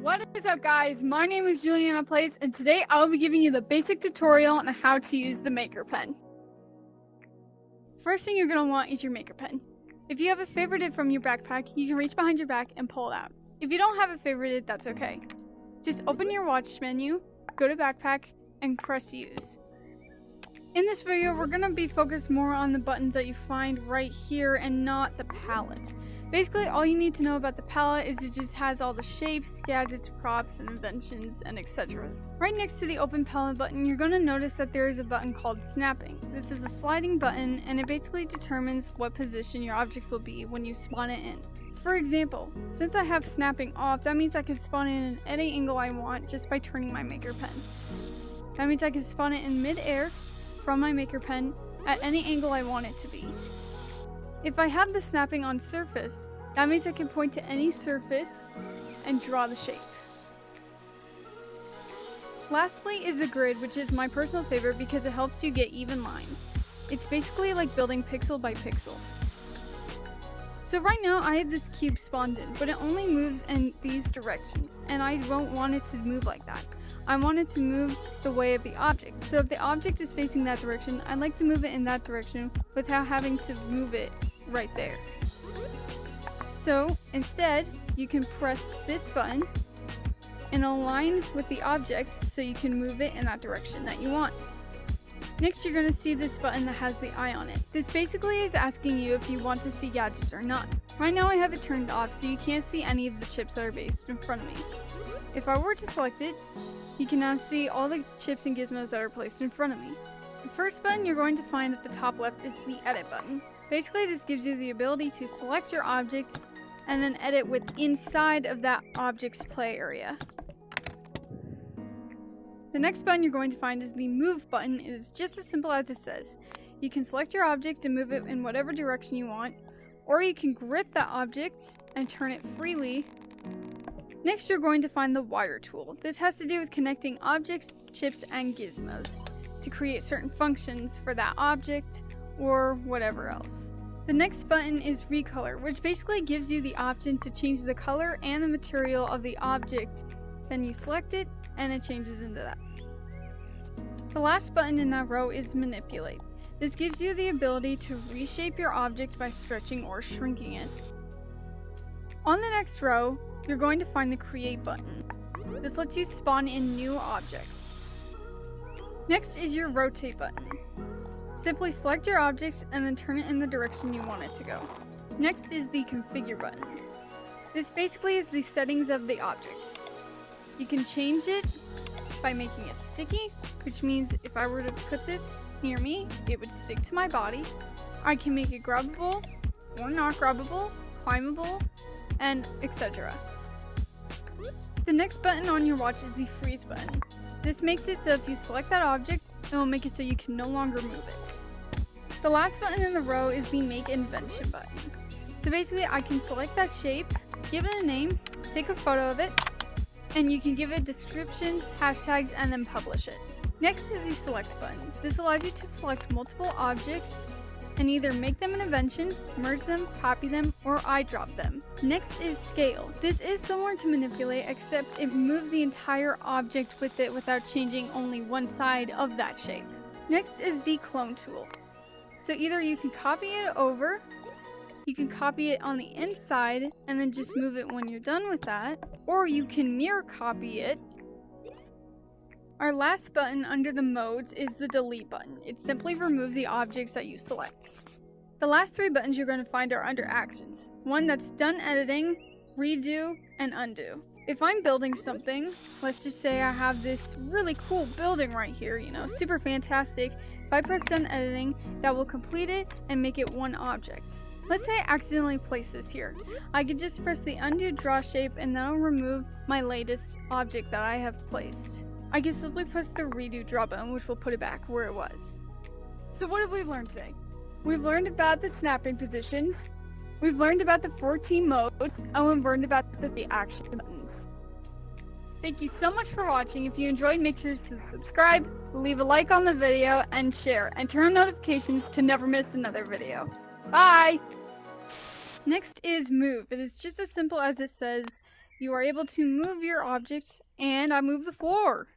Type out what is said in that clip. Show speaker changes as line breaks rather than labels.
What is up, guys? My name is Juliana Place, and today I'll be giving you the basic tutorial on how to use the Maker Pen. First thing you're going to want is your Maker Pen. If you have it favorited from your backpack, you can reach behind your back and pull it out. If you don't have it favorited, that's okay. Just open your watch menu, go to backpack, and press use. In this video, we're going to be focused more on the buttons that you find right here and not the palette. Basically, all you need to know about the palette is it just has all the shapes, gadgets, props, and inventions, and etc. Right next to the open palette button, you're going to notice that there is a button called snapping. This is a sliding button, and it basically determines what position your object will be when you spawn it in. For example, since I have snapping off, that means I can spawn it in any angle I want just by turning my Maker Pen. That means I can spawn it in mid-air from my Maker Pen at any angle I want it to be. If I have the snapping on surface, that means I can point to any surface and draw the shape. Lastly is the grid, which is my personal favorite because it helps you get even lines. It's basically like building pixel by pixel. So right now I have this cube spawned in, but it only moves in these directions, and I don't want it to move like that. I want it to move the way of the object. So if the object is facing that direction, I'd like to move it in that direction without having to move it right there. So instead, you can press this button and align with the object so you can move it in that direction that you want. Next, you're going to see this button that has the eye on it. This basically is asking you if you want to see gadgets or not. Right now I have it turned off, so you can't see any of the chips that are based in front of me. If I were to select it, you can now see all the chips and gizmos that are placed in front of me. The first button you're going to find at the top left is the edit button. Basically, this gives you the ability to select your object and then edit with inside of that object's play area. The next button you're going to find is the move button. It is just as simple as it says. You can select your object and move it in whatever direction you want, or you can grip that object and turn it freely. Next, you're going to find the wire tool. This has to do with connecting objects, chips, and gizmos to create certain functions for that object or whatever else. The next button is recolor, which basically gives you the option to change the color and the material of the object. Then you select it and it changes into that. The last button in that row is manipulate. This gives you the ability to reshape your object by stretching or shrinking it. On the next row, you're going to find the create button. This lets you spawn in new objects. Next is your rotate button. Simply select your object and then turn it in the direction you want it to go. Next is the configure button. This basically is the settings of the object. You can change it by making it sticky, which means if I were to put this near me, it would stick to my body. I can make it grabbable or not grabbable, climbable, and etc. The next button on your watch is the freeze button. This makes it so if you select that object, it will make it so you can no longer move it. The last button in the row is the make invention button. So basically I can select that shape, give it a name, take a photo of it, and you can give it descriptions, hashtags, and then publish it. Next is the select button. This allows you to select multiple objects and either make them an invention, merge them, copy them, or eyedrop them. Next is scale. This is similar to manipulate, except it moves the entire object with it without changing only one side of that shape. Next is the clone tool. So either you can copy it over, you can copy it on the inside and then just move it when you're done with that, or you can mirror copy it. Our last button under the modes is the delete button. It simply removes the objects that you select. The last three buttons you're going to find are under actions. One that's done editing, redo, and undo. If I'm building something, let's just say I have this really cool building right here, super fantastic. If I press done editing, that will complete it and make it one object. Let's say I accidentally place this here. I could just press the undo draw shape and that'll remove my latest object that I have placed. I can simply press the redo draw button, which will put it back where it was. So what have we learned today? We've learned about the snapping positions, we've learned about the 14 modes, and we've learned about the action buttons. Thank you so much for watching. If you enjoyed, make sure to subscribe, leave a like on the video, and share, and turn on notifications to never miss another video. Bye! Next is move. It is just as simple as it says. you are able to move your object, and I move the floor.